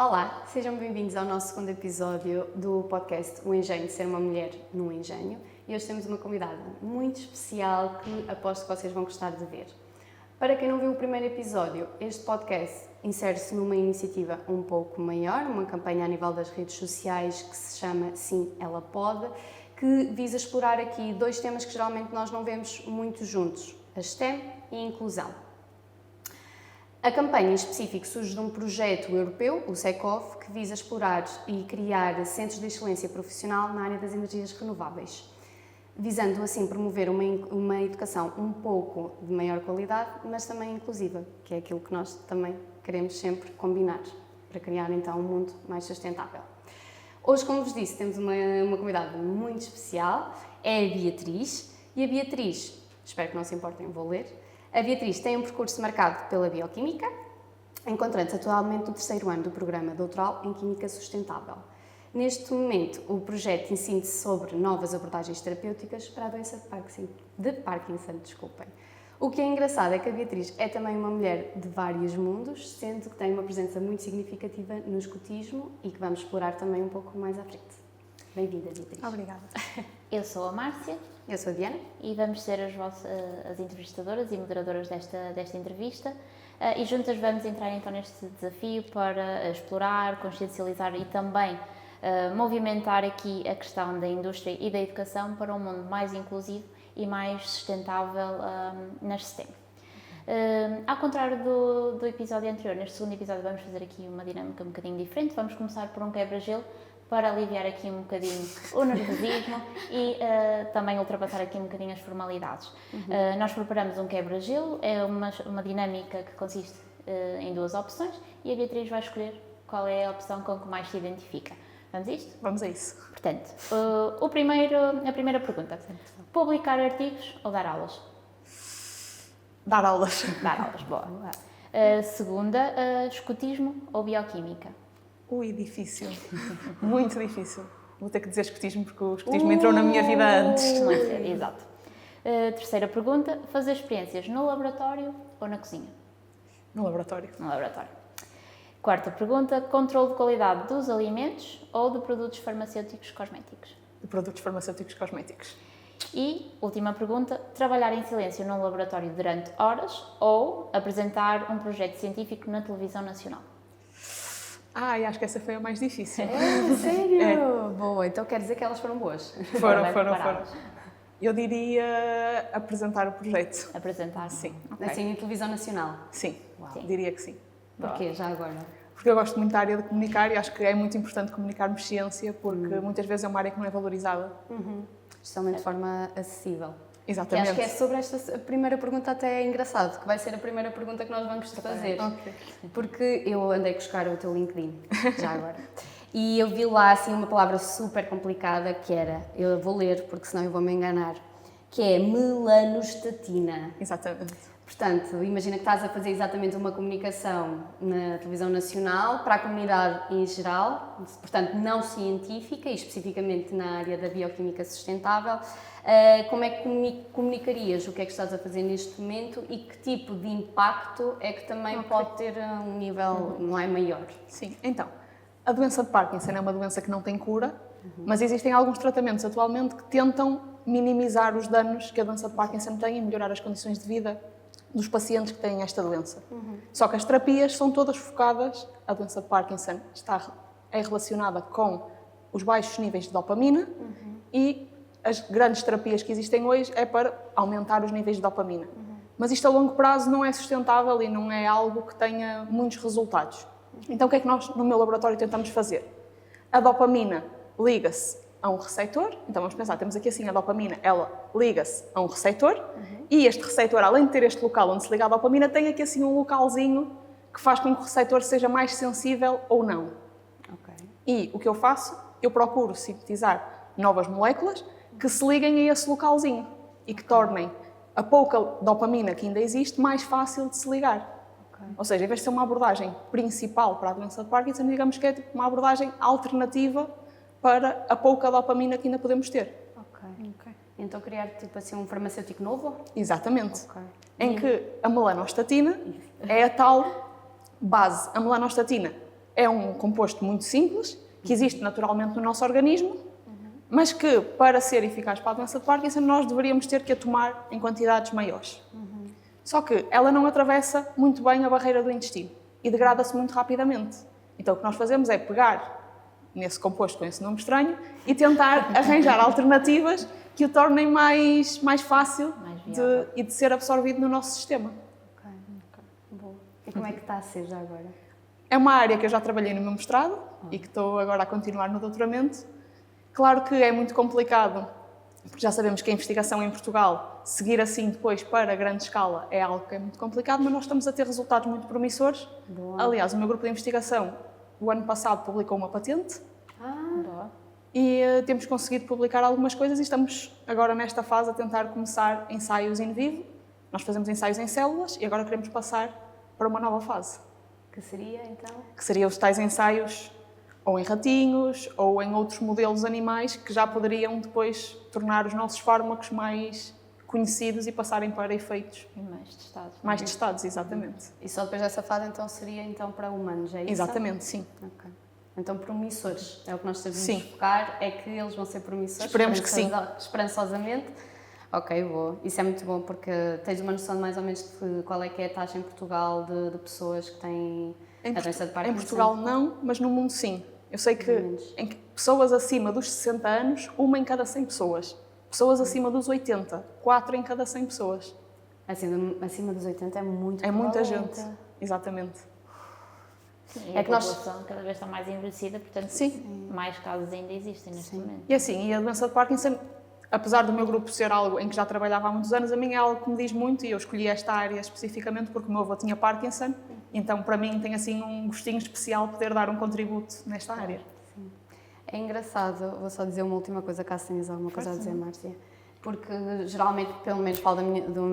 Olá, sejam bem-vindos ao nosso segundo episódio do podcast O Engenho de Ser uma Mulher no Engenho. E hoje temos uma convidada muito especial que aposto que vocês vão gostar de ver. Para quem não viu o primeiro episódio, este podcast insere-se numa iniciativa um pouco maior, uma campanha a nível das redes sociais que se chama Sim, Ela Pode, que visa explorar aqui dois temas que geralmente nós não vemos muito juntos, a STEM e a inclusão. A campanha em específico surge de um projeto europeu, o SECOF, que visa explorar e criar centros de excelência profissional na área das energias renováveis, visando assim promover uma educação um pouco de maior qualidade, mas também inclusiva, que é aquilo que nós também queremos sempre combinar, para criar então um mundo mais sustentável. Hoje, como vos disse, temos uma convidada muito especial, é a Beatriz, e a Beatriz, espero que não se importem, eu vou ler. A Beatriz tem um percurso marcado pela Bioquímica, encontrando-se atualmente no terceiro ano do programa doutoral em Química Sustentável. Neste momento, o projeto incide-se sobre novas abordagens terapêuticas para a doença de Parkinson. O que é engraçado é que a Beatriz é também uma mulher de vários mundos, sendo que tem uma presença muito significativa no escotismo e que vamos explorar também um pouco mais à frente. Bem-vinda, Beatriz. Obrigada. Eu sou a Márcia. Eu sou a Diana. E vamos ser as entrevistadoras e moderadoras desta entrevista. E juntas vamos entrar então neste desafio para explorar, consciencializar e também movimentar aqui a questão da indústria e da educação para um mundo mais inclusivo e mais sustentável nas STEM. Ao contrário do episódio anterior, neste segundo episódio vamos fazer aqui uma dinâmica um bocadinho diferente. Vamos começar por um quebra-gelo para aliviar aqui um bocadinho o nervosismo e também ultrapassar aqui um bocadinho as formalidades. Nós preparamos um quebra-gelo, é uma dinâmica que consiste em duas opções e a Beatriz vai escolher qual é a opção com que mais se identifica. Vamos a isto? Vamos a isso. Portanto, a primeira pergunta. Publicar artigos ou dar aulas? Dar aulas. Dar aulas, boa. Segunda, escotismo ou bioquímica? Ui, difícil. Muito difícil. Vou ter que dizer escotismo porque o escotismo entrou na minha vida antes. Não é sério, exato. Terceira pergunta, fazer experiências no laboratório ou na cozinha? No laboratório. No laboratório. Quarta pergunta, controle de qualidade dos alimentos ou de produtos farmacêuticos cosméticos? De produtos farmacêuticos cosméticos. E, última pergunta, trabalhar em silêncio num laboratório durante horas ou apresentar um projeto científico na televisão nacional? Ai, acho que essa foi a mais difícil. Sério? É. Boa, então quer dizer que elas foram boas. Foram. Eu diria apresentar o projeto. Apresentar? Sim. Okay. Assim, em televisão nacional? Sim, Sim. Diria que sim. Porquê, já agora? Porque eu gosto muito da área de comunicar e acho que é muito importante comunicarmos ciência porque muitas vezes é uma área que não é valorizada. Especialmente de forma acessível. Exatamente. E acho que é sobre esta primeira pergunta até é engraçado, que vai ser a primeira pergunta que nós vamos te fazer. Ok. Porque eu andei a buscar o teu LinkedIn, já agora. E eu vi lá assim uma palavra super complicada que era, eu vou ler porque senão eu vou me enganar, que é melanostatina. Exatamente. Portanto, imagina que estás a fazer exatamente uma comunicação na televisão nacional para a comunidade em geral, portanto não científica e especificamente na área da bioquímica sustentável. Como é que comunicarias o que é que estás a fazer neste momento e que tipo de impacto é que também pode ter um nível não é maior? Sim, então, a doença de Parkinson é uma doença que não tem cura, mas existem alguns tratamentos atualmente que tentam minimizar os danos que a doença de Parkinson tem e melhorar as condições de vida dos pacientes que têm esta doença. Só que as terapias são todas focadas, a doença de Parkinson é relacionada com os baixos níveis de dopamina e as grandes terapias que existem hoje é para aumentar os níveis de dopamina. Mas isto a longo prazo não é sustentável e não é algo que tenha muitos resultados. Então o que é que nós no meu laboratório tentamos fazer? A dopamina liga-se a um receptor, então vamos pensar, temos aqui assim a dopamina, ela liga-se a um receptor e este receptor, além de ter este local onde se liga a dopamina, tem aqui assim um localzinho que faz com que o receptor seja mais sensível ou não. Okay. E o que eu faço? Eu procuro sintetizar novas moléculas que se liguem a esse localzinho e que tornem a pouca dopamina que ainda existe mais fácil de se ligar. Okay. Ou seja, em vez de ser uma abordagem principal para a doença de Parkinson, digamos que é tipo uma abordagem alternativa para a pouca dopamina que ainda podemos ter. Ok. Então criar tipo assim um farmacêutico novo? Exatamente. Okay. Em que a melanostatina é a tal base. A melanostatina é um composto muito simples, que existe naturalmente no nosso organismo, mas que, para ser eficaz para a doença de Parkinson, nós deveríamos ter que a tomar em quantidades maiores. Só que ela não atravessa muito bem a barreira do intestino e degrada-se muito rapidamente. Então, o que nós fazemos é pegar nesse composto com esse nome estranho e tentar arranjar alternativas que o tornem mais fácil de ser absorvido no nosso sistema. Ok. Boa. E como é que está a ser já agora? É uma área que eu já trabalhei no meu mestrado e que estou agora a continuar no doutoramento. Claro que é muito complicado, porque já sabemos que a investigação em Portugal, seguir assim depois para grande escala, é algo que é muito complicado, mas nós estamos a ter resultados muito promissores. Boa. Aliás, o meu grupo de investigação, o ano passado, publicou uma patente. Boa. E temos conseguido publicar algumas coisas e estamos agora nesta fase a tentar começar ensaios in vivo. Nós fazemos ensaios em células e agora queremos passar para uma nova fase. Que seria, então? Que seriam os tais ensaios ou em ratinhos ou em outros modelos animais que já poderiam depois tornar os nossos fármacos mais conhecidos e passarem para efeitos Mais testados. mais testados, exatamente. E só depois dessa fase, então, seria então para humanos, é isso? Exatamente, sim. Ok. Então, promissores, é o que nós devemos Sim. focar, é que eles vão ser promissores. Esperemos que sim. Esperançosamente. Ok, boa. Isso é muito bom, porque tens uma noção de mais ou menos de qual é que é a taxa em Portugal de pessoas que têm a doença de Parkinson? Em Portugal não, mas no mundo sim. Eu sei que em pessoas acima dos 60 anos, 1 em cada 100 pessoas. Pessoas acima dos 80, 4 em cada 100 pessoas. Acima dos 80 é muito É muita provavelmente. gente, exatamente. Sim, É a que nós- população cada vez está mais envelhecida, portanto, Sim. mais casos ainda existem neste momento. E assim, e a doença de Parkinson, apesar do meu grupo ser algo em que já trabalhava há muitos anos, a mim é algo que me diz muito e eu escolhi esta área especificamente porque o meu avô tinha Parkinson, então para mim tem assim um gostinho especial poder dar um contributo nesta área. É engraçado, vou só dizer uma última coisa, caso tenhas alguma coisa a dizer, Márcia. Porque geralmente, pelo menos falo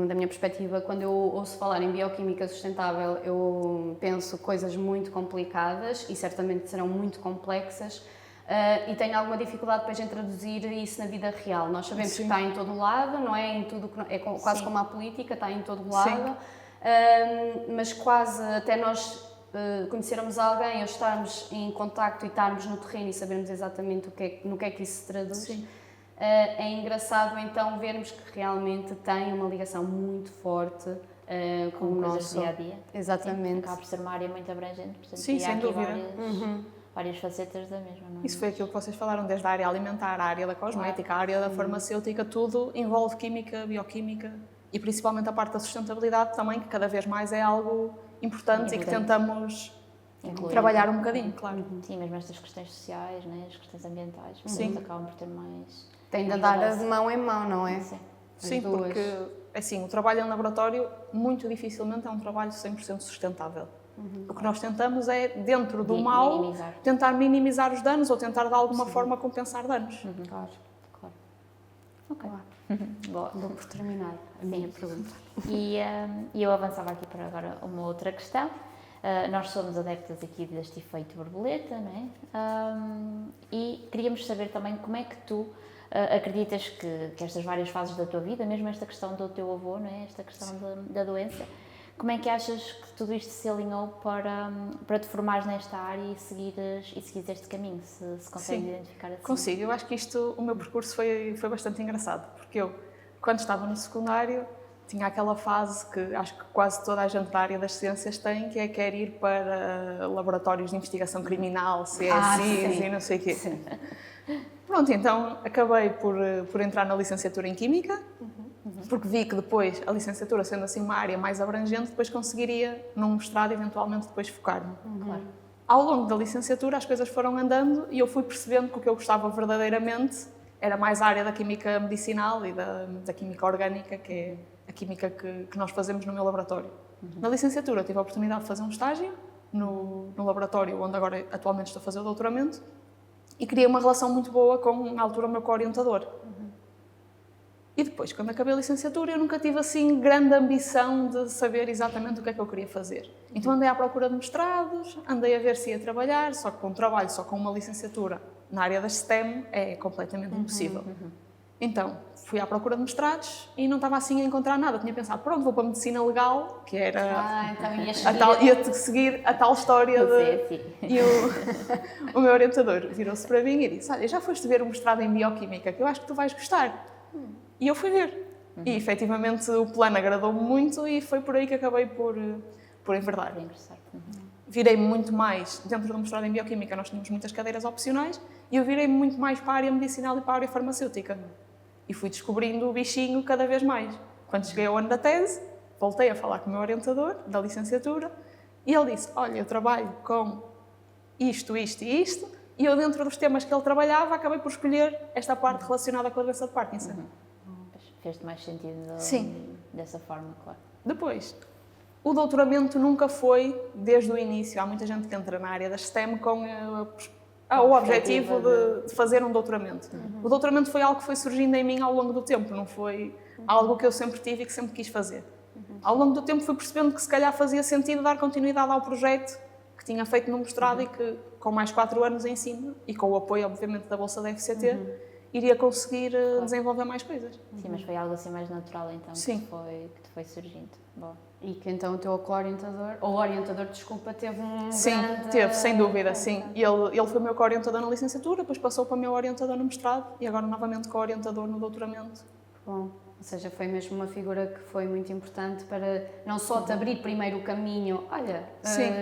da minha perspectiva, quando eu ouço falar em bioquímica sustentável, eu penso coisas muito complicadas e certamente serão muito complexas e tenho alguma dificuldade depois em traduzir isso na vida real. Nós sabemos que está em todo o lado, não é? Em tudo, é quase como a política, está em todo o lado, mas quase até nós conhecermos alguém ou estarmos em contacto e estarmos no terreno e sabermos exatamente no que é que isso se traduz. Sim. É engraçado então vermos que realmente tem uma ligação muito forte com o coisas nosso do dia a dia. Exatamente. Acaba por ser uma área muito abrangente, portanto, Sim, e há sem aqui dúvida. várias facetas da mesma, não é? Isso foi aquilo que vocês falaram, desde a área alimentar, a área da cosmética, a área da farmacêutica, tudo envolve química, bioquímica e principalmente a parte da sustentabilidade também, que cada vez mais é algo importante e que tentamos Incluir. trabalhar um bocadinho, claro. Sim, mesmo estas questões sociais, né? As questões ambientais, Sim. portanto, acabam por ter mais... Tem de mais andar relevância. de mão em mão, não é? Sim. Sim, duas. porque assim, o trabalho em laboratório muito dificilmente é um trabalho 100% sustentável. O que nós tentamos é, dentro do mal, Minimizar. tentar minimizar os danos ou tentar de alguma forma compensar danos. Claro. Claro. Ok. Boa. Dou por terminar a minha pergunta. E eu avançava aqui para agora uma outra questão. Nós somos adeptas aqui deste efeito borboleta, não é? E queríamos saber também como é que tu acreditas que estas várias fases da tua vida, mesmo esta questão do teu avô, não é? Esta questão da doença, como é que achas que tudo isto se alinhou para te formares nesta área e seguires este caminho, se consegues Sim, identificar assim? Consigo. Eu acho que o meu percurso foi bastante engraçado, porque eu, quando estava no secundário, tinha aquela fase que acho que quase toda a gente da área das ciências tem, que é quer ir para laboratórios de investigação criminal, CSIs e não sei o quê. Sim. Pronto, então acabei por entrar na licenciatura em Química, porque vi que depois, a licenciatura sendo assim uma área mais abrangente, depois conseguiria, num mestrado, eventualmente depois focar-me. Claro. Ao longo da licenciatura as coisas foram andando e eu fui percebendo que o que eu gostava verdadeiramente era mais a área da química medicinal e da química orgânica, que é a química que nós fazemos no meu laboratório. Na licenciatura tive a oportunidade de fazer um estágio no laboratório onde agora atualmente estou a fazer o doutoramento e criei uma relação muito boa com, na altura, o meu co-orientador. E depois, quando acabei a licenciatura, eu nunca tive assim grande ambição de saber exatamente o que é que eu queria fazer. Então andei à procura de mestrados, andei a ver se ia trabalhar, só que com um trabalho, só com uma licenciatura na área das STEM é completamente impossível. Então, fui à procura de mestrados e não estava assim a encontrar nada. Tinha pensado, pronto, vou para a medicina legal, que era então ia seguir a tal história de... E o meu orientador virou-se para mim e disse, olha, já foste ver o mestrado em Bioquímica, que eu acho que tu vais gostar. E eu fui ver. E, efetivamente, o plano agradou-me muito e foi por aí que acabei por enverdar. Virei-me muito mais, dentro do mestrado em Bioquímica nós tínhamos muitas cadeiras opcionais, e eu virei-me muito mais para a área medicinal e para a área farmacêutica. E fui descobrindo o bichinho cada vez mais. Quando cheguei ao ano da tese, voltei a falar com o meu orientador da licenciatura e ele disse, olha, eu trabalho com isto, isto e isto, e eu dentro dos temas que ele trabalhava acabei por escolher esta parte relacionada com a doença de Parkinson. Fez-te mais sentido dessa forma, claro. Depois, o doutoramento nunca foi, desde o início, há muita gente que entra na área da STEM com o objetivo de fazer um doutoramento. O doutoramento foi algo que foi surgindo em mim ao longo do tempo, não foi algo que eu sempre tive e que sempre quis fazer. Ao longo do tempo fui percebendo que se calhar fazia sentido dar continuidade ao projeto que tinha feito no mestrado e que com mais 4 anos em cima e com o apoio obviamente da Bolsa da FCT iria conseguir desenvolver mais coisas. Sim, mas foi algo assim mais natural então que te foi surgindo. Bom. E que então o teu orientador, desculpa, teve um Sim, grande... teve, sem dúvida, sim. Ele foi meu co-orientador na licenciatura, depois passou para meu orientador no mestrado e agora novamente co-orientador no doutoramento. Bom, ou seja, foi mesmo uma figura que foi muito importante para não só te abrir primeiro o caminho, olha,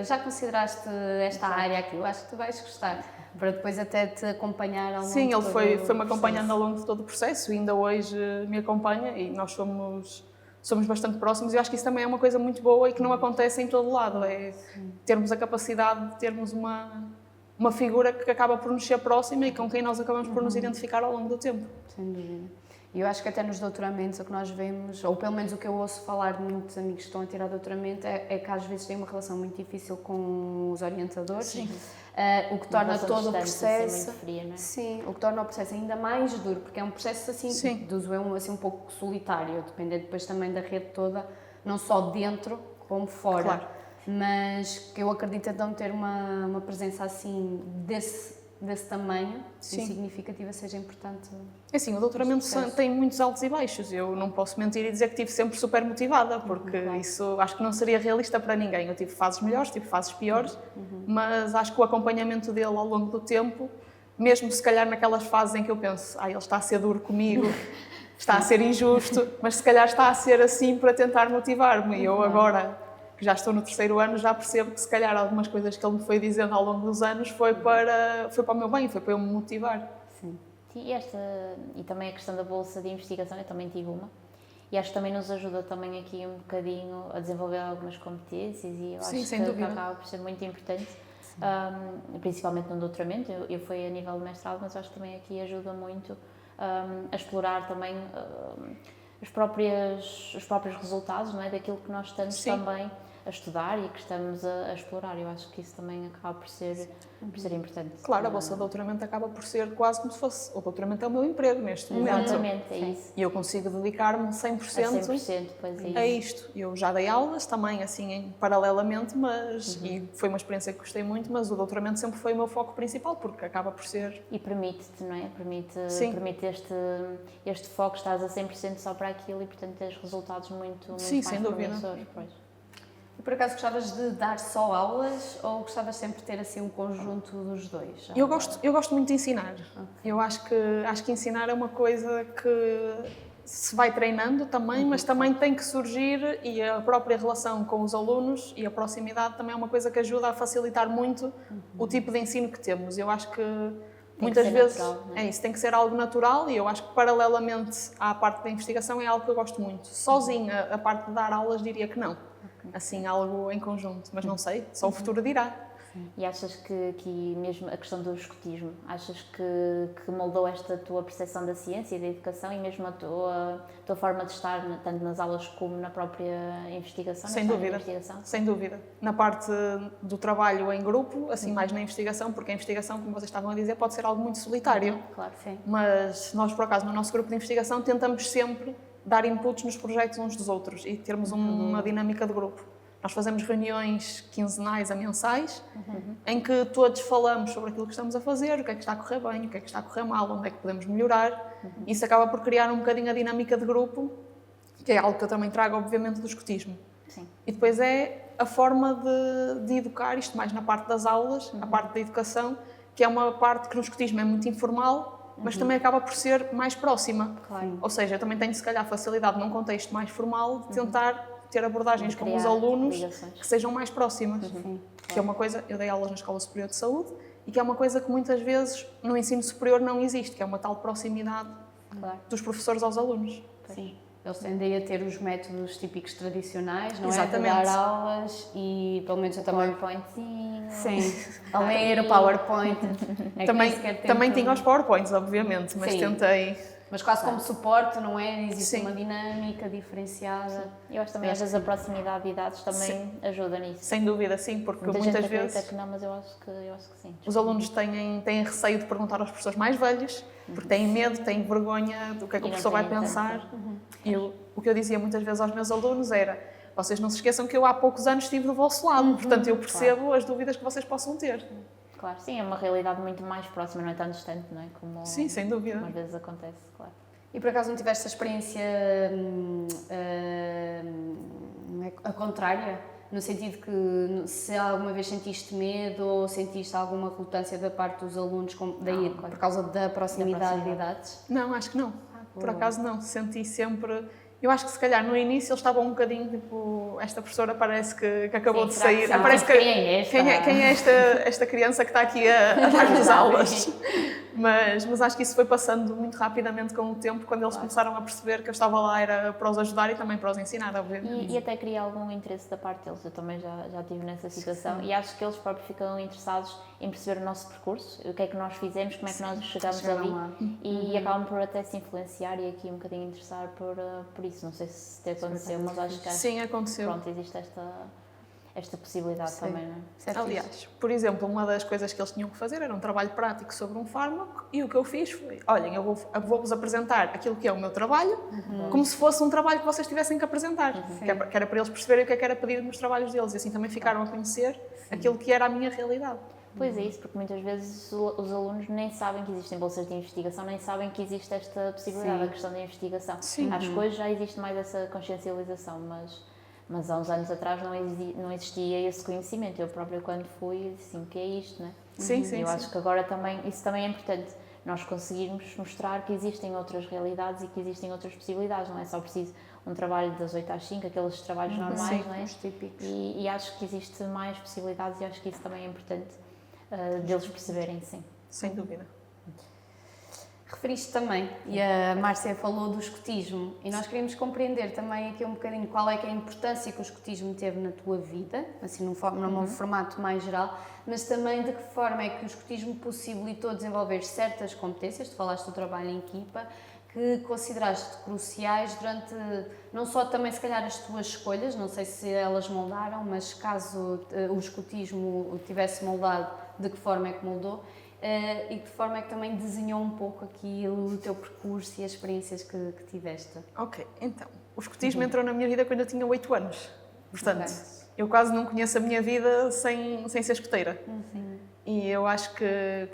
já consideraste esta área aqui, eu acho que tu vais gostar, para depois até te acompanhar ao longo Sim, ele foi-me processo. acompanhando ao longo de todo o processo e ainda hoje me acompanha e nós somos bastante próximos e eu acho que isso também é uma coisa muito boa e que não acontece em todo lado, é termos a capacidade de termos uma figura que acaba por nos ser próxima e com quem nós acabamos por nos identificar ao longo do tempo. Sem dúvida. E eu acho que até nos doutoramentos o que nós vemos, ou pelo menos o que eu ouço falar de muitos amigos que estão a tirar doutoramento, é que às vezes têm uma relação muito difícil com os orientadores. Sim. O que torna todo o processo... Assim, muito fria, não é? Sim, o que torna o processo ainda mais duro, porque é um processo assim, assim um pouco solitário, dependendo depois também da rede toda, não só dentro como fora. Claro. Mas que eu acredito então ter uma presença assim desse tamanho e significativa seja importante. É assim, o doutoramento tem muitos altos e baixos. Eu não posso mentir e dizer que estive sempre super motivada, porque isso acho que não seria realista para ninguém. Eu tive fases melhores, tive fases piores, mas acho que o acompanhamento dele ao longo do tempo, mesmo se calhar naquelas fases em que eu penso, ele está a ser duro comigo, está a ser injusto, mas se calhar está a ser assim para tentar motivar-me. E eu agora, que já estou no 3º ano, já percebo que se calhar algumas coisas que ele me foi dizendo ao longo dos anos foi para o meu bem, foi para eu me motivar. Sim. E também a questão da bolsa de investigação, eu também tive uma, e acho que também nos ajuda também aqui um bocadinho a desenvolver algumas competências e eu acho que acaba por ser muito importante, principalmente no doutoramento. Eu fui a nível de mestrado, mas acho que também aqui ajuda muito a explorar também os próprios resultados, não é? Daquilo que nós estamos também a estudar e que estamos a explorar. Eu acho que isso também acaba por ser importante. Claro, a bolsa de doutoramento acaba por ser quase como se fosse... O doutoramento é o meu emprego neste momento. Exatamente, é isso. E eu consigo dedicar-me 100%, a isto. Eu já dei aulas também, assim, paralelamente, mas... E foi uma experiência que gostei muito, mas o doutoramento sempre foi o meu foco principal, porque acaba por ser... E permite-te, não é? Permite este foco, estás a 100% só para aquilo e, portanto, tens resultados muito mais promissores. E por acaso gostavas de dar só aulas ou gostavas sempre de ter assim um conjunto dos dois? Eu gosto muito de ensinar. Eu acho que ensinar é uma coisa que se vai treinando também, mas também tem que surgir e a própria relação com os alunos e a proximidade também é uma coisa que ajuda a facilitar muito o tipo de ensino que temos. Eu acho que muitas vezes natural, é isso, tem que ser algo natural e eu acho que paralelamente à parte da investigação é algo que eu gosto muito. Sozinha, a parte de dar aulas diria que não. Assim, algo em conjunto, mas não sei, só o futuro dirá. E achas que mesmo a questão do escotismo, achas que moldou esta tua percepção da ciência e da educação e mesmo a tua forma de estar, tanto nas aulas como na própria investigação? Sem dúvida, sem dúvida. Na parte do trabalho em grupo, assim mais na investigação, porque a investigação, como vocês estavam a dizer, pode ser algo muito solitário. Claro, sim. Mas nós, por acaso, no nosso grupo de investigação, tentamos sempre dar inputs nos projetos uns dos outros e termos uma dinâmica de grupo. Nós fazemos reuniões quinzenais a mensais, em que todos falamos sobre aquilo que estamos a fazer, o que é que está a correr bem, o que é que está a correr mal, onde é que podemos melhorar. Isso acaba por criar um bocadinho a dinâmica de grupo, que é algo que eu também trago, obviamente, do escotismo. Sim. E depois é a forma de educar, isto mais na parte das aulas, a parte da educação, que é uma parte que no escotismo é muito informal, mas também acaba por ser mais próxima. Claro. Ou seja, eu também tenho, se calhar, facilidade num contexto mais formal de tentar ter abordagens com os Criar alunos ligações. que sejam mais próximas. Que é uma coisa, eu dei aulas na Escola Superior de Saúde, e que é uma coisa que muitas vezes no ensino superior não existe, que é uma tal proximidade Claro. dos professores aos alunos. Sim. Eles tendem a ter os métodos típicos tradicionais, não Exatamente. é? De dar aulas e, pelo menos eu também... PowerPointzinho. Sim, a ler o PowerPoint. É que Também, nem sequer também tento- tinha os PowerPoints, obviamente, mas Sim. tentei... Mas quase como suporte, não é? Existe Sim. uma dinâmica diferenciada. Eu acho também, às vezes, a proximidade de idades também ajuda nisso. Sem dúvida, sim, porque Muita muitas gente acredita vezes que não, mas eu acho que sim. os alunos têm receio de perguntar aos professores mais velhos, porque têm medo, têm vergonha do que é que E o não professor vai têm tanto. pensar. O que eu dizia muitas vezes aos meus alunos era: vocês não se esqueçam que eu há poucos anos estive do vosso lado, portanto eu percebo as dúvidas que vocês possam ter. Claro, sim, é uma realidade muito mais próxima, não é tão distante, não é? Como, Sim, sem dúvida. como às vezes acontece, claro. E por acaso não tiveste a experiência não é, a contrária? No sentido que se alguma vez sentiste medo ou sentiste alguma relutância da parte dos alunos daí, claro. por causa da proximidade de proximidade. idades? Não, acho que não. Por boa. acaso não. Senti sempre. Eu acho que se calhar no início eles estavam um bocadinho tipo: esta professora parece que acabou Sim, de será que sair. sabe Parece que, quem é esta? quem é esta criança que está aqui a dar-nos aulas? Mas acho que isso foi passando muito rapidamente com o tempo, quando eles começaram a perceber que eu estava lá era para os ajudar e também para os ensinar, obviamente. E até cria algum interesse da parte deles, eu também já estive nessa situação e acho que eles próprios ficam interessados em perceber o nosso percurso, o que é que nós fizemos, como é que nós chegamos chegaram ali lá. e acabam por até se influenciar e aqui um bocadinho interessar por isso. Não sei se te aconteceu, mas acho que Sim, aconteceu. pronto, existe esta possibilidade Sim. também, não é? Isso é fixe. Aliás, por exemplo, uma das coisas que eles tinham que fazer era um trabalho prático sobre um fármaco e o que eu fiz foi: olhem, eu vou-vos apresentar aquilo que é o meu trabalho, como se fosse um trabalho que vocês tivessem que apresentar, que era para eles perceberem o que era pedido nos trabalhos deles, e assim também ficaram a conhecer aquilo que era a minha realidade. Pois é isso, porque muitas vezes os alunos nem sabem que existem bolsas de investigação, nem sabem que existe esta possibilidade, Sim. a questão da investigação. Sim. Acho que hoje já existe mais essa consciencialização, mas há uns anos atrás não existia esse conhecimento. Eu própria, quando fui, disse assim: o que é isto, não é? Sim, sim, Eu sim. acho que agora também, isso também é importante, nós conseguirmos mostrar que existem outras realidades e que existem outras possibilidades, não é só preciso um trabalho das 8 às 5, aqueles trabalhos normais, Sim, não é? os típicos. E acho que existe mais possibilidades e acho que isso também é importante deles perceberem, sim. Sem dúvida. Referiste também, e a Márcia falou do escotismo, e nós queríamos compreender também aqui um bocadinho qual é que é a importância que o escotismo teve na tua vida, assim num formato mais geral, mas também de que forma é que o escotismo possibilitou desenvolver certas competências, tu falaste do trabalho em equipa, que consideraste cruciais durante, não só também se calhar as tuas escolhas, não sei se elas moldaram, mas caso o escotismo o tivesse moldado, de que forma é que moldou? E de que forma é que também desenhou um pouco aquilo, o teu percurso e as experiências que tiveste? Ok, então, o escotismo entrou na minha vida quando eu tinha 8 anos. Portanto, Ok. eu quase não conheço a minha vida sem ser escoteira. E eu acho que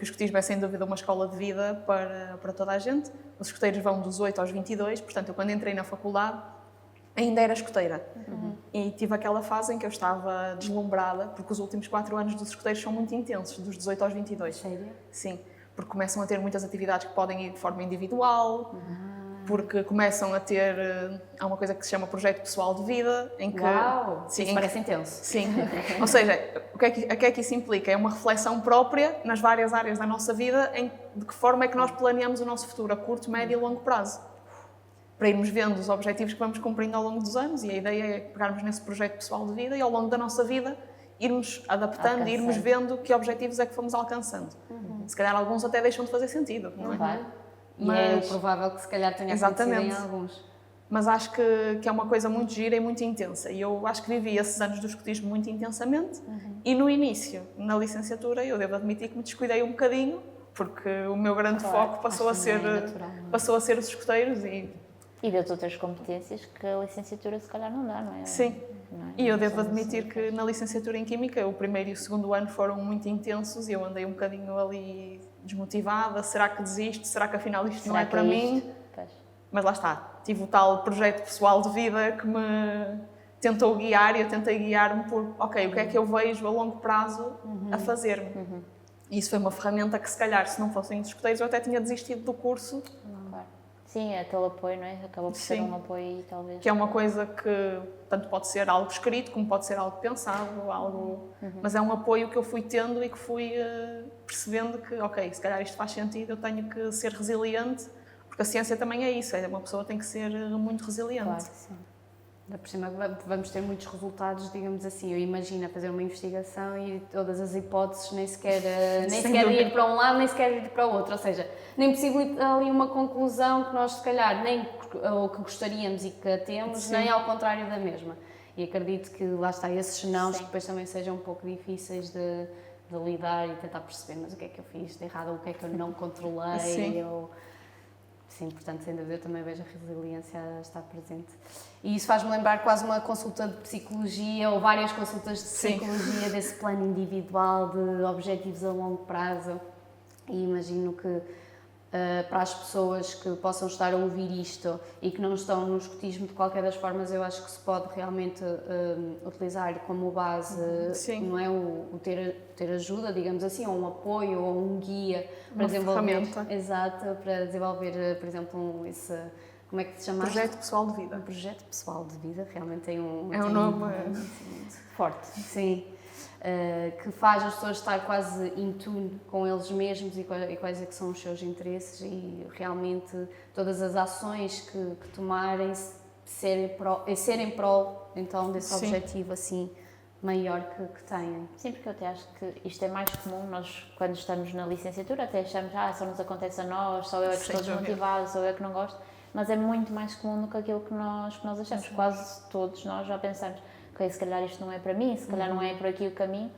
o escotismo é sem dúvida uma escola de vida para toda a gente. Os escoteiros vão dos 8 aos 22, portanto, eu quando entrei na faculdade ainda era escoteira. E tive aquela fase em que eu estava deslumbrada, porque os últimos 4 anos dos escoteiros são muito intensos, dos 18 aos 22. Sério? Sim, porque começam a ter muitas atividades que podem ir de forma individual, porque começam a ter... Há uma coisa que se chama projeto pessoal de vida, em que... Uau! Sim, Isso em parece que, intenso. sim. Ou seja, o que é que isso implica? É uma reflexão própria nas várias áreas da nossa vida, de que forma é que nós planeamos o nosso futuro a curto, médio e longo prazo. Para irmos vendo os objetivos que vamos cumprindo ao longo dos anos, e a ideia é pegarmos nesse projeto pessoal de vida e ao longo da nossa vida irmos adaptando e irmos vendo que objetivos é que fomos alcançando. Se calhar alguns até deixam de fazer sentido, não é? Claro. E Mas- é provável que se calhar tenha acontecido em Exatamente. alguns. Mas acho que é uma coisa muito gira e muito intensa. E eu acho que vivi esses anos do escotismo muito intensamente. E no início, na licenciatura, eu devo admitir que me descuidei um bocadinho, porque o meu grande Claro, foco passou a acho que ser não é natural, não é? passou a ser os escoteiros e E deu-te outras competências que a licenciatura se calhar não dá, não é? Sim. Não é? E eu devo admitir que na licenciatura em Química o primeiro e o segundo ano foram muito intensos e eu andei um bocadinho ali desmotivada. Será que desisto? Será que afinal isto não Será é que para é mim? isto? Pois. Mas lá está, tive o tal projeto pessoal de vida que me tentou guiar e eu tentei guiar-me por, ok, o que é que eu vejo a longo prazo a fazer-me. E isso foi uma ferramenta que se calhar se não fossem os escuteiros eu até tinha desistido do curso. Claro. Sim, é aquele apoio, não é? Acaba por ser Sim. um apoio e talvez... Que é uma coisa que tanto pode ser algo escrito como pode ser algo pensado, algo... mas é um apoio que eu fui tendo e que fui percebendo que, ok, se calhar isto faz sentido, eu tenho que ser resiliente, porque a ciência também é isso, uma pessoa tem que ser muito resiliente. Claro que sim. Ainda por cima vamos ter muitos resultados, digamos assim. Eu imagino fazer uma investigação e todas as hipóteses nem sequer ir para um lado, nem sequer ir para o outro. Ou seja, nem possibilita ali uma conclusão que nós, se calhar, nem ou que gostaríamos e que temos, Sim. nem ao contrário da mesma. E acredito que lá está esses nãos Sim. que depois também sejam um pouco difíceis de lidar e tentar perceber, mas o que é que eu fiz de errado, ou o que é que eu não controlei. Sim. Sim, portanto, sem dúvida, eu também vejo a resiliência a estar presente. E isso faz-me lembrar quase uma consulta de psicologia ou várias consultas de psicologia desse plano individual de objetivos a longo prazo. E imagino que para as pessoas que possam estar a ouvir isto e que não estão no escotismo, de qualquer das formas, eu acho que se pode realmente utilizar como base, não é, o ter ajuda, digamos assim, ou um apoio ou um guia para desenvolver, ferramenta. Exato, para desenvolver, por exemplo, esse, como é que se chama? Projeto pessoal de vida. Um projeto pessoal de vida, realmente tem um... É um nome forte. Sim. Que faz as pessoas estar quase in tune com eles mesmos e quais é que são os seus interesses e realmente todas as ações que tomarem serem prol então desse Sim. objetivo assim maior que têm. Sim, porque eu até acho que isto é mais comum, nós quando estamos na licenciatura até achamos, só nos acontece a nós, só eu é que estou desmotivada, sou eu que não gosto, mas é muito mais comum do que aquilo que nós achamos. Sim. Quase todos nós já pensamos, ok, se calhar isto não é para mim, se calhar não é por aqui o caminho,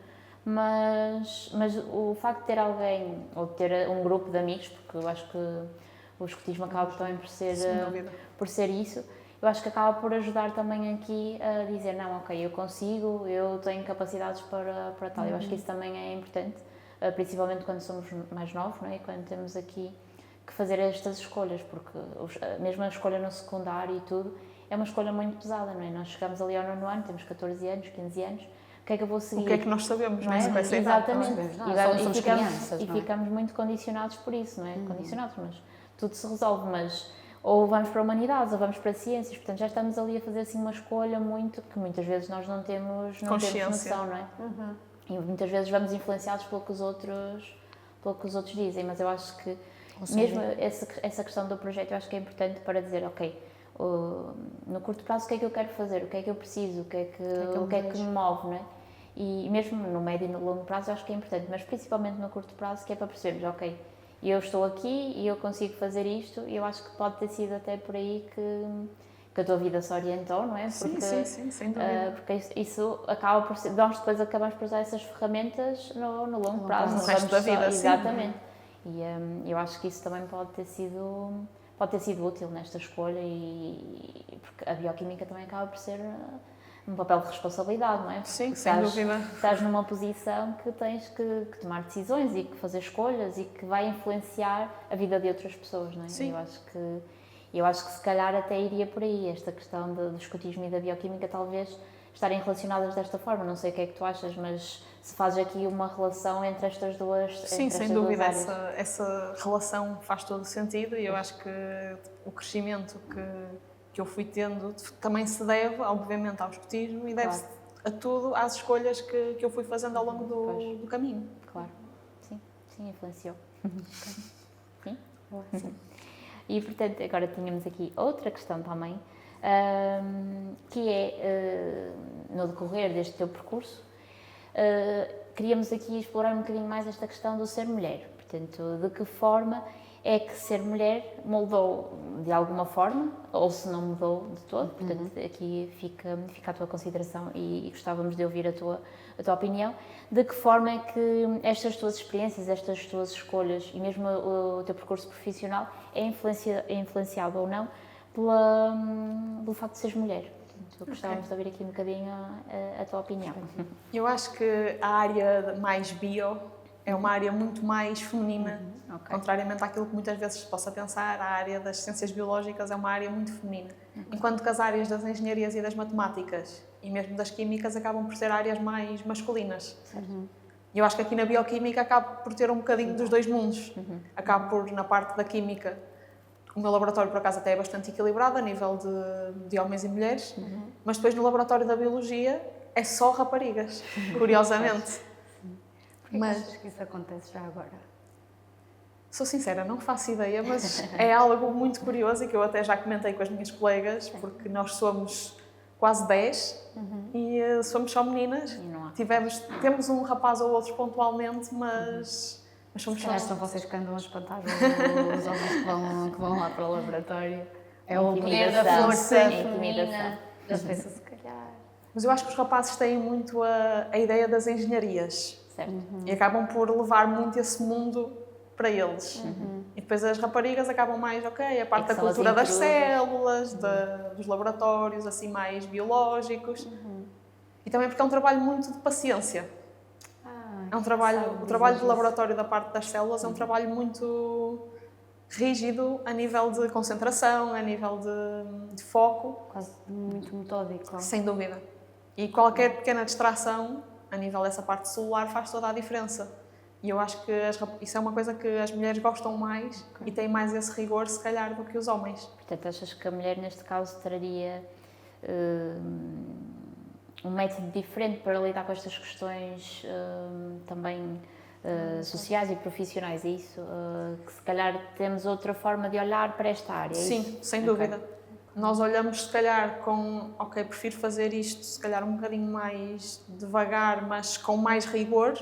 mas o facto de ter alguém, ou de ter um grupo de amigos, porque eu acho que o escotismo acaba também por ser isso, eu acho que acaba por ajudar também aqui a dizer, não, ok, eu consigo, eu tenho capacidades para tal. Eu acho que isso também é importante, principalmente quando somos mais novos, não é? Quando temos aqui que fazer estas escolhas, porque mesmo a escolha no secundário e tudo, é uma escolha muito pesada, não é? Nós chegamos ali ao 9º ano, temos 14 anos, 15 anos, o que é que eu vou seguir? O que é que nós sabemos, não é? Exatamente. E ficamos muito condicionados por isso, não é? Condicionados, mas tudo se resolve, mas ou vamos para humanidades ou vamos para ciências, portanto já estamos ali a fazer assim uma escolha que muitas vezes nós não temos noção, não é? E muitas vezes vamos influenciados pelo que os outros dizem, mas eu acho que mesmo essa questão do projeto eu acho que é importante para dizer, ok, no curto prazo o que é que eu quero fazer, o que é que eu preciso, o que é que me move, não é? E mesmo no médio e no longo prazo eu acho que é importante, mas principalmente no curto prazo, que é para percebermos, ok, eu estou aqui e eu consigo fazer isto, e eu acho que pode ter sido até por aí que a tua vida se orientou, não é? Porque, sim, sem dúvida. Porque isso acaba por ser, nós depois acabamos por usar essas ferramentas no longo prazo, no resto da vida, exatamente. E eu acho que isso também pode ter sido útil nesta escolha, porque a bioquímica também acaba por ser um papel de responsabilidade, não é? Porque Sim, sem dúvida. Estás numa posição que tens que tomar decisões e que fazer escolhas e que vai influenciar a vida de outras pessoas, não é? Sim. Eu acho que se calhar até iria por aí, esta questão do escotismo e da bioquímica talvez estarem relacionadas desta forma, não sei o que é que tu achas, mas se fazes aqui uma relação entre estas duas Sim, sem dúvida, essa relação faz todo o sentido e eu acho que o crescimento que eu fui tendo também se deve, obviamente, ao escotismo e deve-se a tudo, às escolhas que eu fui fazendo ao longo do caminho. Claro, sim, influenciou. Sim? Sim. E, portanto, agora tínhamos aqui outra questão também, que é, no decorrer deste teu percurso, queríamos aqui explorar um bocadinho mais esta questão do ser mulher. Portanto, de que forma é que ser mulher moldou de alguma forma, ou se não mudou de todo. Portanto, aqui fica a tua consideração e gostávamos de ouvir a tua opinião. De que forma é que estas tuas experiências, estas tuas escolhas e mesmo o teu percurso profissional é influenciado ou não pelo facto de seres mulher. Portanto, gostávamos de ouvir aqui um bocadinho a tua opinião. Eu acho que a área mais bio é uma área muito mais feminina, contrariamente àquilo que muitas vezes se possa pensar, a área das ciências biológicas é uma área muito feminina. Enquanto que as áreas das engenharias e das matemáticas e mesmo das químicas acabam por ser áreas mais masculinas. E eu acho que aqui na bioquímica acabo por ter um bocadinho dos dois mundos. Acabo por, na parte da química, o meu laboratório, por acaso, até é bastante equilibrado a nível de homens e mulheres, mas depois no laboratório da biologia é só raparigas, curiosamente. Mas achas que isso acontece já agora? Sou sincera, não faço ideia, mas é algo muito curioso e que eu até já comentei com as minhas colegas, porque nós somos quase 10 e somos só meninas. Temos um rapaz ou outro pontualmente, mas somos só. São vocês que andam a espantar os homens que vão lá para o laboratório. É o poder da força feminina. Da força, se calhar. Mas eu acho que os rapazes têm muito a ideia das engenharias. Certo. E acabam por levar muito esse mundo para eles. E depois as raparigas acabam mais, a parte da cultura das células, dos laboratórios, assim, mais biológicos. E também porque é um trabalho muito de paciência. É um trabalho, o trabalho de laboratório da parte das células é um trabalho muito rígido a nível de concentração, a nível de foco. Quase muito metódico. Sem dúvida. E qualquer pequena distração, a nível dessa parte celular, faz toda a diferença. E eu acho que isso é uma coisa que as mulheres gostam mais e têm mais esse rigor, se calhar, do que os homens. Portanto, achas que a mulher, neste caso, traria um método diferente para lidar com estas questões também sociais e profissionais, é isso? Que se calhar temos outra forma de olhar para esta área, é Sim, isso? sem dúvida. Nós olhamos, se calhar, prefiro fazer isto, se calhar, um bocadinho mais devagar, mas com mais rigor,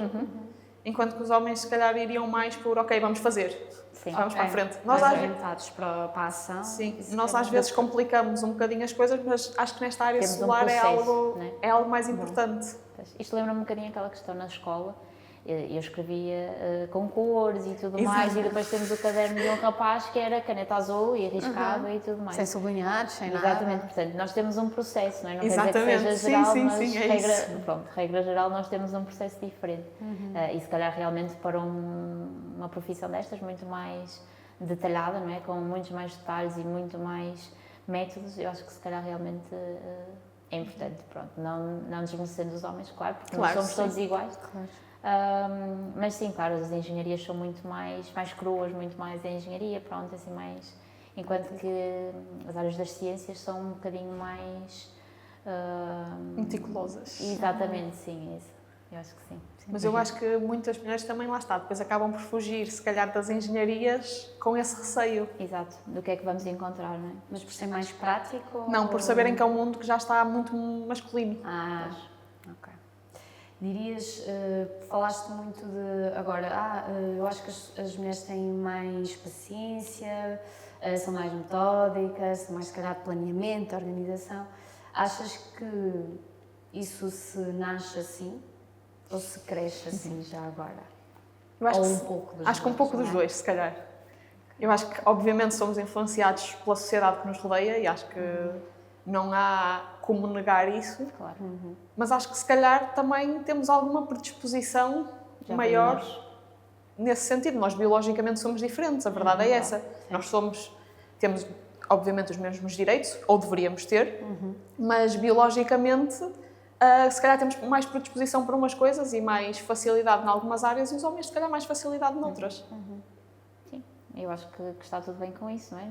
enquanto que os homens, se calhar, iriam mais por, vamos fazer, Sim. vamos para a frente. Nós orientados para a ação. Sim, nós às vezes complicamos um bocadinho as coisas, mas acho que nesta área celular é algo mais importante. Isto lembra-me um bocadinho aquela questão na escola. Eu escrevia com cores e tudo mais, e depois temos o caderno de um rapaz que era caneta azul e arriscado e tudo mais. Sem sublinhados, sem nada. Exatamente, portanto, portanto, nós temos um processo, não é? Não Exatamente. quer dizer que seja geral, mas regra geral nós temos um processo diferente. E se calhar realmente para uma profissão destas muito mais detalhada, não é? Com muitos mais detalhes e muito mais métodos, eu acho que se calhar realmente é importante, pronto, não desmerecendo os homens, claro, porque não somos todos iguais. Claro. Mas sim, claro, as engenharias são muito mais cruas, muito mais a engenharia, pronto, assim mais... Enquanto que as áreas das ciências são um bocadinho mais... meticulosas. Exatamente, sim, isso. Eu acho que sim. Mas eu acho que muitas mulheres também lá está, depois acabam por fugir, se calhar, das engenharias com esse receio. Exato, do que é que vamos encontrar, não é? Mas por ser mais prático? Não, por saberem que é um mundo que já está muito masculino. Ok. Dirias, falaste muito de agora, eu acho que as mulheres têm mais paciência, são mais metódicas, são mais, se calhar, de planeamento, de organização. Achas que isso se nasce assim ou se cresce assim já agora? Eu acho ou que, um pouco dos acho que um pouco dos dois, se calhar. Eu acho que, obviamente, somos influenciados pela sociedade que nos rodeia e acho que não há como negar isso. Claro. Mas acho que, se calhar, também temos alguma predisposição maior nesse sentido. Nós, biologicamente, somos diferentes, a verdade é essa. Nós temos, obviamente, os mesmos direitos, ou deveríamos ter, mas, biologicamente, se calhar temos mais predisposição para umas coisas e mais facilidade em algumas áreas e os homens, se calhar, mais facilidade noutras. Sim, eu acho que está tudo bem com isso, não é?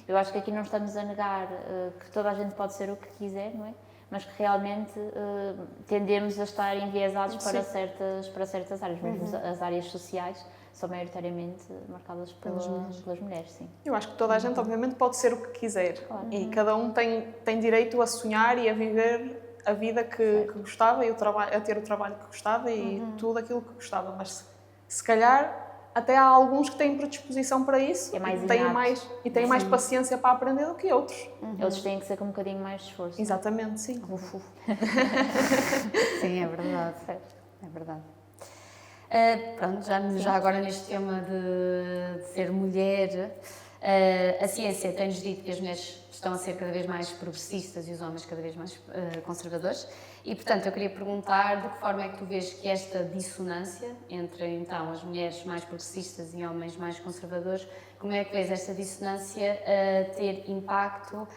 Eu acho que aqui não estamos a negar que toda a gente pode ser o que quiser, não é? Mas que realmente tendemos a estar enviesados para certas áreas, mesmo as áreas sociais são maioritariamente marcadas pelas mulheres, sim. Eu acho que toda a gente, obviamente, pode ser o que quiser. Claro. E cada um tem direito a sonhar e a viver a vida que gostava e a ter o trabalho que gostava e tudo aquilo que gostava. Mas, se calhar, até há alguns que têm predisposição para isso e têm mais paciência para aprender do que outros. Eles têm que ser com um bocadinho mais de esforço. Exatamente, sim. Sim, é verdade. É verdade. Pronto, já agora neste tema de ser mulher, A ciência tem-nos dito que as mulheres estão a ser cada vez mais progressistas e os homens cada vez mais conservadores. E, portanto, eu queria perguntar de que forma é que tu vês que esta dissonância entre, então, as mulheres mais progressistas e homens mais conservadores, como é que vês esta dissonância ter impacto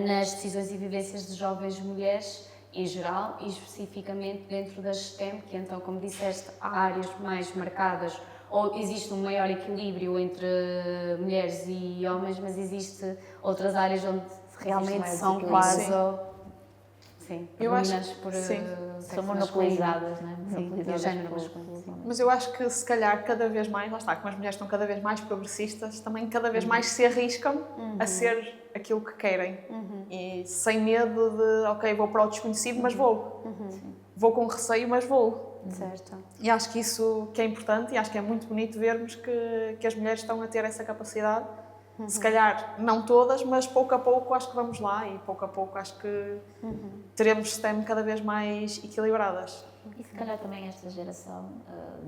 nas decisões e vivências de jovens mulheres em geral e especificamente dentro da STEM, que então, como disseste, há áreas mais marcadas ou existe um maior equilíbrio entre mulheres e homens, mas existe outras áreas onde realmente são quase... Sim, eu acho por são monopolizadas, não é? Monopolizadas mas eu acho que se calhar cada vez mais, lá está, como as mulheres estão cada vez mais progressistas, também cada vez mais se arriscam a ser aquilo que querem. E sem medo de, ok, vou para o desconhecido, mas vou. Vou com receio, mas vou. Certo. E acho que isso que é importante e acho que é muito bonito vermos que as mulheres estão a ter essa capacidade. Se calhar não todas, mas pouco a pouco acho que vamos lá e pouco a pouco acho que teremos STEM cada vez mais equilibradas. E se calhar também esta geração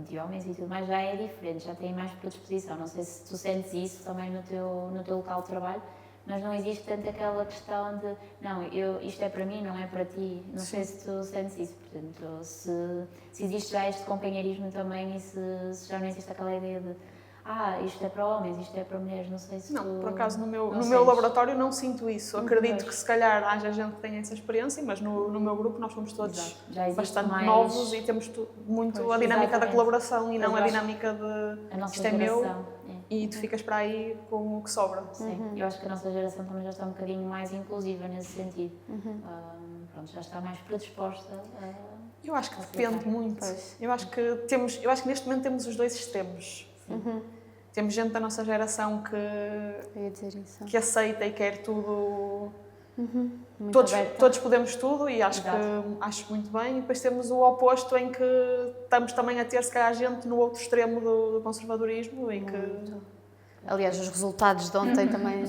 de homens e tudo mais já é diferente, já tem mais predisposição. Não sei se tu sentes isso também no teu local de trabalho, mas não existe tanto aquela questão de não, isto é para mim, não é para ti. Não sei se tu sentes isso. Portanto, se existe já este companheirismo também e se já não existe aquela ideia de isto é para homens, isto é para mulheres, não sei se Não, por acaso no meu laboratório não sinto isso. Acredito que se calhar haja gente que tenha essa experiência, mas no meu grupo nós somos todos bastante novos e temos muito a dinâmica da colaboração e não a dinâmica de isto é meu e tu ficas para aí com o que sobra. Sim, eu acho que a nossa geração também já está um bocadinho mais inclusiva nesse sentido. Pronto, já está mais predisposta a... Eu acho que depende muito. Eu acho que neste momento temos os dois extremos. Temos gente da nossa geração que aceita e quer tudo. Todos podemos tudo e acho muito bem. E depois temos o oposto em que estamos também a ter, se calhar, gente no outro extremo do conservadorismo e que... Aliás, os resultados de ontem também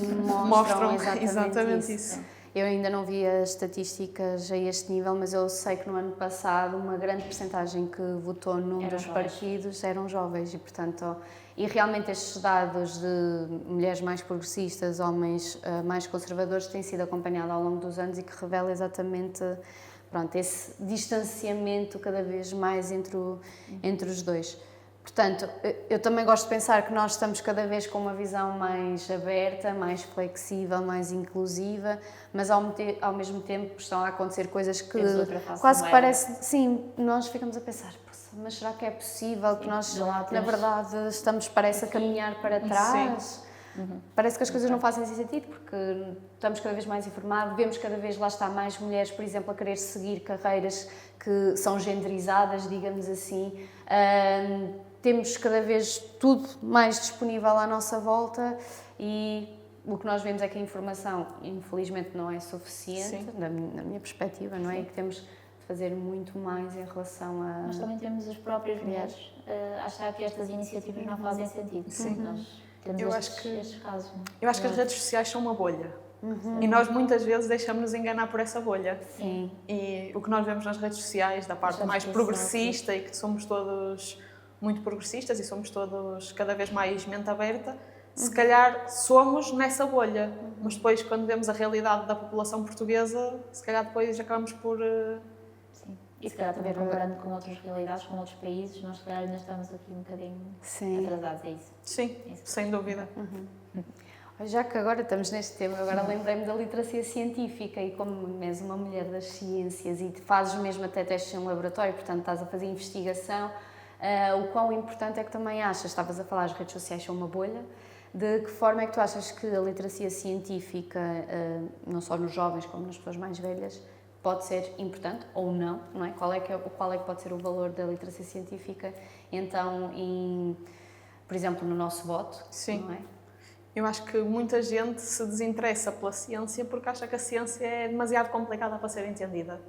mostram exatamente isso. Eu ainda não vi as estatísticas a este nível, mas eu sei que no ano passado uma grande percentagem que votou num dos partidos eram jovens e, portanto, e realmente estes dados de mulheres mais progressistas, homens mais conservadores têm sido acompanhados ao longo dos anos e que revela exatamente, pronto, esse distanciamento cada vez mais entre os dois. Portanto, eu também gosto de pensar que nós estamos cada vez com uma visão mais aberta, mais flexível, mais inclusiva, mas ao mesmo tempo estão a acontecer coisas que quase que parece... Sim, nós ficamos a pensar, mas será que é possível que nós, na verdade, parece a caminhar para trás? Parece que as coisas não fazem sentido, porque estamos cada vez mais informados, vemos cada vez, lá está, mais mulheres, por exemplo, a querer seguir carreiras que são genderizadas, digamos assim. Temos cada vez tudo mais disponível à nossa volta e o que nós vemos é que a informação, infelizmente, não é suficiente, na minha perspectiva, não é? E que temos de fazer muito mais em relação a... Nós também temos as próprias mulheres a achar que estas iniciativas não fazem sentido. Nós temos estes casos. Eu acho que as redes sociais são uma bolha. E nós muitas vezes deixamos-nos enganar por essa bolha. Sim. E o que nós vemos nas redes sociais, da parte mais progressista e que somos todos muito progressistas e somos todos cada vez mais mente aberta, se calhar somos nessa bolha. Mas depois, quando vemos a realidade da população portuguesa, se calhar depois acabamos por... Sim. E se calhar também comparando com outras realidades, com outros países, nós se calhar ainda estamos aqui um bocadinho atrasados a isso. Sim, sem dúvida. Já que agora estamos neste tema, agora lembrei-me da literacia científica e como és uma mulher das ciências e fazes mesmo até testes em laboratório, portanto estás a fazer investigação, o quão importante é que também achas, estavas a falar, as redes sociais são uma bolha, de que forma é que tu achas que a literacia científica, não só nos jovens como nas pessoas mais velhas, pode ser importante ou não, não é? Qual é que pode ser o valor da literacia científica, então, por exemplo, no nosso voto, não é? Eu acho que muita gente se desinteressa pela ciência porque acha que a ciência é demasiado complicada para ser entendida.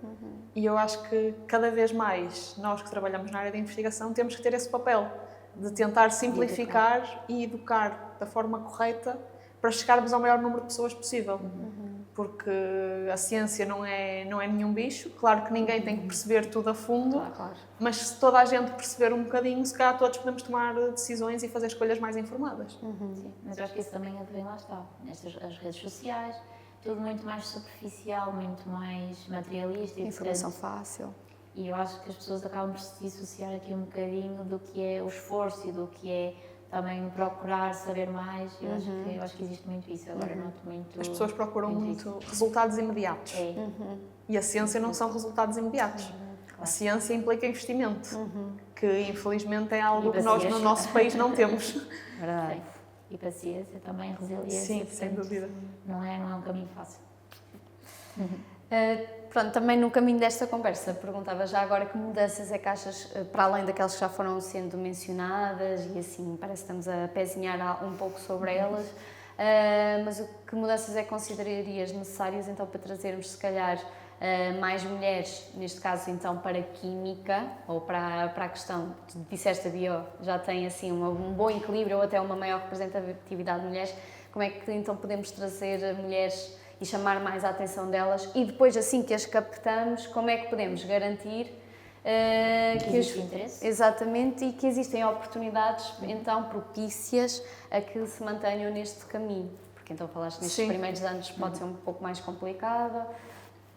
E eu acho que cada vez mais nós que trabalhamos na área da investigação temos que ter esse papel de tentar simplificar e educar da forma correta para chegarmos ao maior número de pessoas possível. porque a ciência não é nenhum bicho. Claro que ninguém tem que perceber tudo a fundo, Claro. mas se toda a gente perceber um bocadinho, se calhar todos podemos tomar decisões e fazer escolhas mais informadas. Sim, mas eu acho que isso também advém, lá está, as redes sociais, tudo muito mais superficial, muito mais materialista. Informação fácil. E eu acho que as pessoas acabam por se dissociar aqui um bocadinho do que é o esforço e do que é também procurar saber mais. Eu acho que existe muito isso. Agora noto muito. As pessoas procuram muito isso. resultados imediatos. É. E a ciência não são resultados imediatos. A ciência implica investimento, que infelizmente é algo que nós no nosso país não temos. Verdade. E paciência também, resiliência. Sim, sem portanto, dúvida. Não é um caminho fácil. Pronto, também no caminho desta conversa, perguntava já agora que mudanças é que achas, para além daquelas que já foram sendo mencionadas, e assim, parece que estamos a pezinhar um pouco sobre elas, mas que mudanças é que considerarias necessárias então para trazermos, se calhar, mais mulheres, neste caso então para a química, ou para a questão, tu disseste a bio, já tem assim um bom equilíbrio ou até uma maior representatividade de mulheres, como é que então podemos trazer mulheres e chamar mais a atenção delas e depois, assim que as captamos, como é que podemos garantir Que existe interesse. Exatamente, e que existem oportunidades então propícias a que se mantenham neste caminho? Porque então falaste nestes primeiros anos pode ser um pouco mais complicado.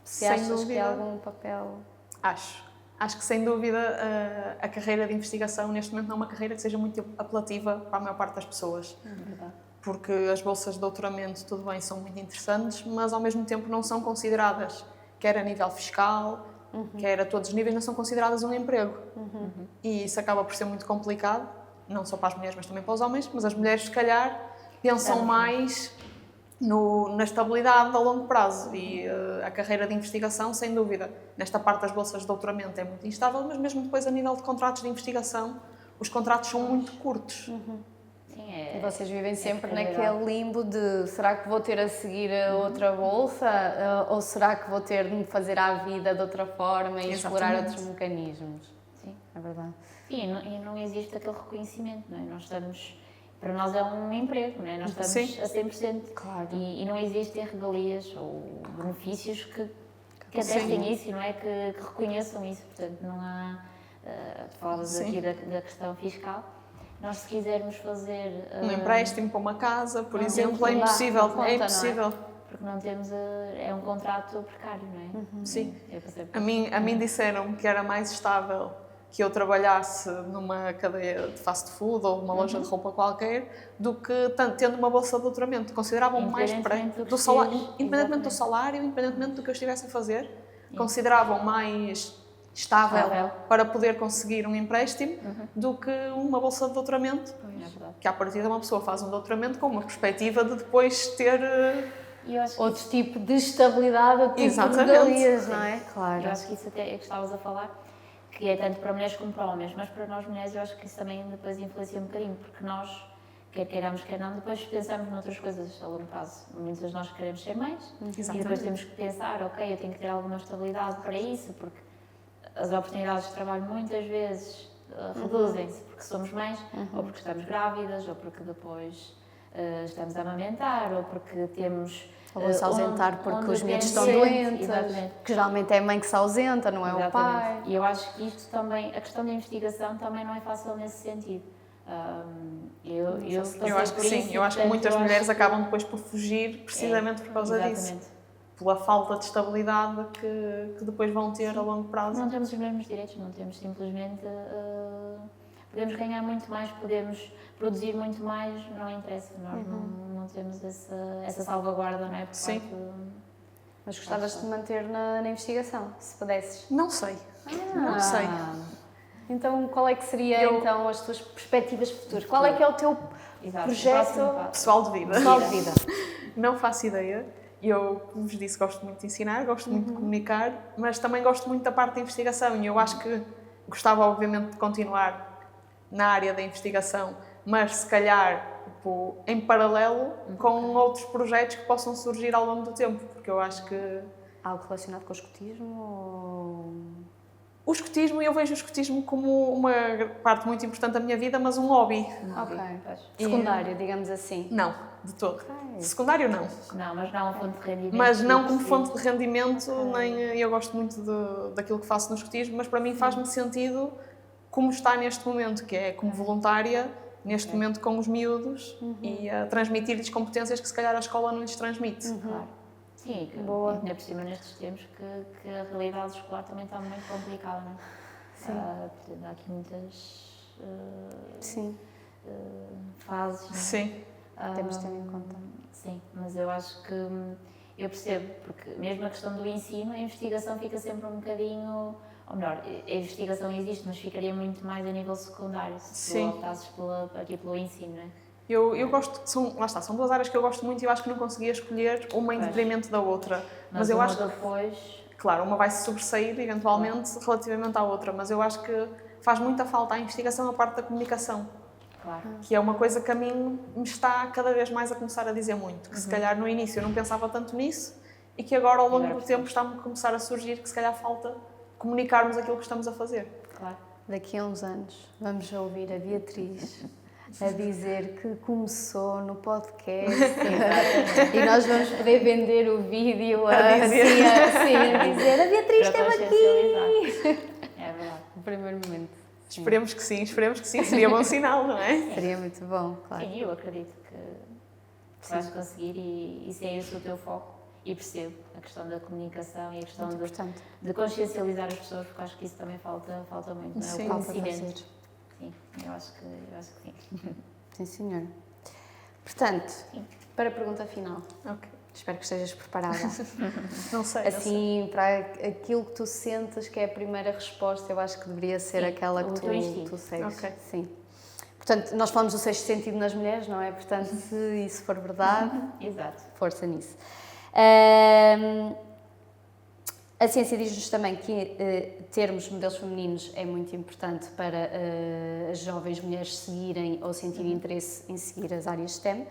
Se Sem achas dúvida. que há algum papel? Acho que sem dúvida a carreira de investigação neste momento não é uma carreira que seja muito apelativa para a maior parte das pessoas. Verdade. Porque as bolsas de doutoramento, tudo bem, são muito interessantes, mas ao mesmo tempo não são consideradas, quer a nível fiscal, quer a todos os níveis, não são consideradas um emprego. E isso acaba por ser muito complicado, não só para as mulheres, mas também para os homens, mas as mulheres, se calhar, pensam mais na estabilidade a longo prazo. E a carreira de investigação, sem dúvida, nesta parte das bolsas de doutoramento é muito instável, mas mesmo depois a nível de contratos de investigação, os contratos são muito curtos. Sim, E vocês vivem sempre precariedade. naquele limbo de será que vou ter a seguir outra bolsa ou será que vou ter de me fazer à vida de outra forma e explorar Exatamente. outros mecanismos? Sim. É verdade. E não existe aquele reconhecimento, não é? Nós estamos, para nós é um emprego, não é? Nós estamos Sim. a 100%. Claro. E não existem regalias ou benefícios que Sim. atestem isso, não é? Que reconheçam isso. Portanto, não há. Tu falavas Sim. aqui da questão fiscal. Nós, se quisermos fazer. Um empréstimo para uma casa, por não exemplo, temos é lá impossível. conta, não é? É impossível. Porque não temos. É um contrato precário, não é? Sim. Eu passei por A mim disseram que era mais estável que eu trabalhasse numa cadeia de fast food ou uma loja de roupa qualquer do que tendo uma bolsa de doutoramento. Consideravam mais Independentemente do salário, perfis, independentemente do exatamente. salário, independentemente do que eu estivesse a fazer, consideravam mais estável para poder conseguir um empréstimo do que uma bolsa de doutoramento. É verdade. Que à partida uma pessoa faz um doutoramento com uma perspectiva de depois ter... E eu acho que Outro tipo de estabilidade, outro tipo de Exatamente. regalias, não é? Claro. Eu acho que isso até é que estavas a falar, que é tanto para mulheres como para homens, mas para nós mulheres eu acho que isso também depois influencia um bocadinho, porque nós, quer queiramos, quer não, depois pensamos noutras coisas a longo prazo. Muitas de nós queremos ser mães e depois temos que pensar, ok, eu tenho que ter alguma estabilidade para isso, porque as oportunidades de trabalho muitas vezes reduzem-se porque somos mães, ou porque estamos grávidas, ou porque depois estamos a amamentar, ou porque temos... Ou a se ausentar porque onde os miúdos temos- estão doentes, Exatamente. que geralmente é a mãe que se ausenta, não é o pai. Exatamente. E eu acho que isto também, a questão da investigação também não é fácil nesse sentido. Eu Eu acho que sim, eu acho que muitas mulheres acabam depois por fugir precisamente por causa disso. Exatamente. Pela falta de estabilidade que depois vão ter a longo prazo. Não temos os mesmos direitos, não temos simplesmente. Podemos ganhar muito mais, podemos produzir muito mais, não interessa, nós não temos essa salvaguarda, não é? Por Sim. parte Mas gostavas de te manter na investigação, se pudesses? Não sei. Não sei. Então, qual é que seria então as tuas perspectivas futuras? Qual é que é o teu Exato, projeto o próximo passo. Pessoal de vida. pessoal de vida? Não faço ideia. Eu, como vos disse, gosto muito de ensinar, gosto muito de comunicar, mas também gosto muito da parte da investigação e eu acho que gostava, obviamente, de continuar na área da investigação, mas se calhar tipo, em paralelo com outros projetos que possam surgir ao longo do tempo, porque eu acho que Algo relacionado com o escotismo? Ou... O escotismo, eu vejo o escotismo como uma parte muito importante da minha vida, mas um hobby. Ok. Pois. Secundário, digamos assim. Não, de todo. Ok. Secundário não. Não, mas não uma fonte de rendimento. Mas não como Sim. fonte de rendimento, nem eu gosto muito daquilo que faço no escotismo, mas para mim faz-me sentido como está neste momento, que é como voluntária, neste momento com os miúdos e a transmitir-lhes competências que se calhar a escola não lhes transmite. Claro. Sim, que, Boa. ainda por cima nestes tempos que a realidade escolar também está muito complicada, não é? Sim. Portanto, há aqui muitas Sim, fases, não é? Sim. temos de ter em conta. Sim, mas eu acho que eu percebo, porque mesmo a questão do ensino, a investigação fica sempre um bocadinho, ou melhor, a investigação existe, mas ficaria muito mais a nível secundário, se Sim. tu optasses aqui pelo ensino, não é? Eu gosto, lá está, são duas áreas que eu gosto muito e eu acho que não conseguia escolher uma em Pois. detrimento da outra. Mas eu uma acho que, depois, claro, uma vai se sobressair eventualmente relativamente à outra, mas eu acho que faz muita falta à investigação a parte da comunicação, claro, que é uma coisa que a mim me está cada vez mais a começar a dizer muito, que se calhar no início eu não pensava tanto nisso e que agora ao longo Agora do tempo está-me a começar a surgir que se calhar falta comunicarmos aquilo que estamos a fazer. claro. Daqui a uns anos vamos ouvir a Beatriz a dizer que começou no podcast e nós vamos poder vender o vídeo a dizer a Beatriz Para esteve aqui consciencializar. É verdade. no primeiro momento. Sim. Esperemos que sim, seria bom sinal, não é? Seria muito bom, claro. Sim, eu acredito que vais conseguir e se é esse o teu foco. E percebo a questão da comunicação e a questão Muito importante. de consciencializar as pessoas, porque acho que isso também falta muito, não é? Sim. O Falta conhecimento. fazer. Sim, eu acho que sim. Sim, senhor. Portanto, para a pergunta final, Ok. espero que estejas preparada. Não sei. Assim, para aquilo que tu sentes que é a primeira resposta, eu acho que deveria ser Sim, aquela o que teu instinto. tu segues. Ok. Sim. Portanto, nós falamos do sexto sentido nas mulheres, não é? Portanto, se isso for verdade, Exato. força nisso. A ciência diz-nos também que termos modelos femininos é muito importante para as jovens mulheres seguirem ou sentirem interesse em seguir as áreas STEM.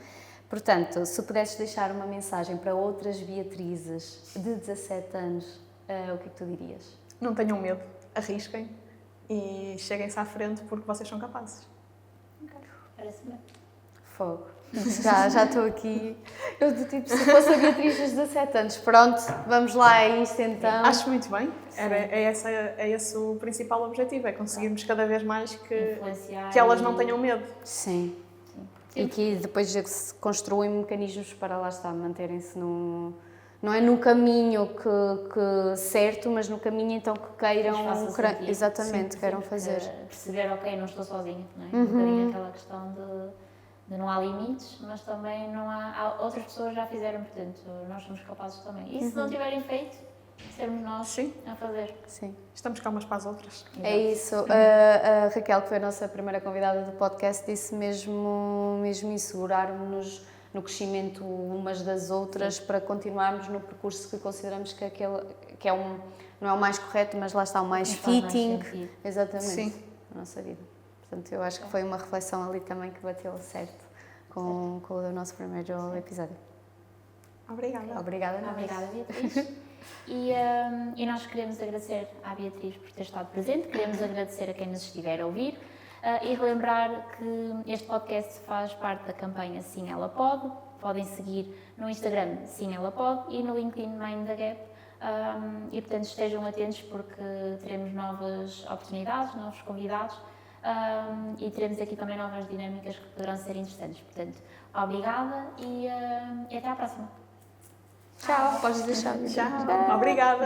Portanto, se pudesses deixar uma mensagem para outras Beatrizes de 17 anos, o que é que tu dirias? Não tenham medo, arrisquem e cheguem-se à frente porque vocês são capazes. Parece bem. Fogo. Já estou aqui. Eu do tipo, se fosse a Beatriz dos 17 anos, pronto, vamos lá a isto então. Acho muito bem. É esse o principal objetivo, é conseguirmos cada vez mais Influenciar que elas e- não tenham medo. Sim. E que depois se construem mecanismos para lá estar, manterem-se no... Não é no caminho que certo, mas no caminho então que queiram... Que lhes faça sentido. Exatamente, Sim, queiram sim, fazer. perceber, ok, não estou sozinha, não é? Um bocadinho aquela questão de não há limites, mas também não há outras pessoas já fizeram, portanto, nós somos capazes também. E se não tiverem feito, sermos nós Sim. a fazer. Sim. Estamos cá umas para as outras. É isso. A Raquel, que foi a nossa primeira convidada do podcast, disse mesmo isso, segurarmos-nos no crescimento umas das outras para continuarmos no percurso que consideramos que que é não é o mais correto, mas lá está o mais Não faz mais fitting, sentido. exatamente, Sim. na nossa vida. Portanto, eu acho que foi uma reflexão ali também que bateu certo com o nosso primeiro episódio. Obrigada. Obrigada, nós. Obrigada, Beatriz. E nós queremos agradecer à Beatriz por ter estado presente, queremos agradecer a quem nos estiver a ouvir e relembrar que este podcast faz parte da campanha Sim Ela Pode. Podem seguir no Instagram Sim Ela Pode e no LinkedIn Mind the Gap. E portanto estejam atentos porque teremos novas oportunidades, novos convidados e teremos aqui também novas dinâmicas que poderão ser interessantes. Portanto, obrigada e até à próxima. Tchau, podes deixar. Tchau. Obrigada.